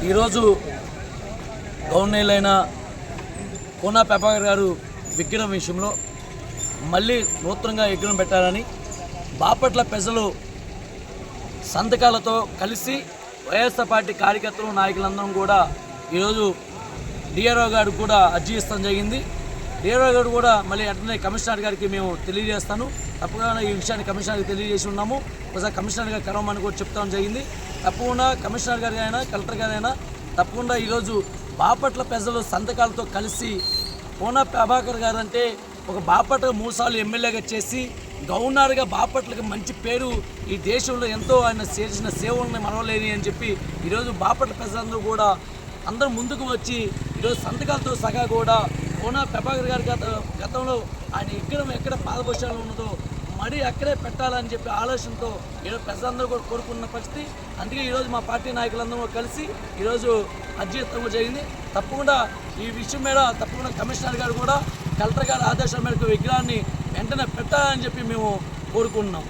ఈరోజు గవర్నర్లైన కోన ప్రభాకర్ గారు విగ్రహం విషయంలో మళ్ళీ నూతనంగా విగ్రహం పెట్టాలని బాపట్ల ప్రజలు సంతకాలతో కలిసి వైఎస్ఆర్ పార్టీ కార్యకర్తలు నాయకులందరం కూడా ఈరోజు డిఆర్ఓ గారు కూడా అర్జీ ఇస్తాం జరిగింది. డిఆర్ఓ గారు కూడా మళ్ళీ వెంటనే కమిషనర్ గారికి మేము తెలియజేస్తాను, తప్పకుండా ఈ విషయాన్ని కమిషనర్కి తెలియజేసి ఉన్నాము. ఒకసారి కమిషనర్ గారు కలవమని కూడా చెప్తాం జరిగింది. తప్పకుండా కమిషనర్ గారు అయినా కలెక్టర్ గారైనా తప్పకుండా ఈరోజు బాపట్ల ప్రజలు సంతకాలతో కలిసి కోన ప్రభాకర్ గారు అంటే ఒక బాపట్ల 3 సార్లు ఎమ్మెల్యేగా చేసి గవర్నర్గా బాపట్లకి మంచి పేరు, ఈ దేశంలో ఎంతో ఆయన చేసిన సేవలను మరవలేని అని చెప్పి ఈరోజు బాపట్ల ప్రజలందరూ కూడా అందరూ ముందుకు వచ్చి ఈరోజు సంతకాలతో సగా కూడా కోన ప్రభాకర్ గారి గతంలో ఆయన విగ్రహం ఎక్కడ పాదభూషాలు ఉన్నదో మరి అక్కడే పెట్టాలని చెప్పి ఆలోచనతో ఈరోజు ప్రజలందరూ కూడా కోరుకున్న పరిస్థితి. అందుకే ఈరోజు మా పార్టీ నాయకులందరూ కలిసి ఈరోజు అర్జీ ఇవ్వడం జరిగింది. తప్పకుండా ఈ విషయం మీద తప్పకుండా కమిషనర్ గారు కూడా కలెక్టర్ గారి ఆదేశాల మేరకు విగ్రహాన్ని వెంటనే పెట్టాలని చెప్పి మేము కోరుకుంటున్నాం.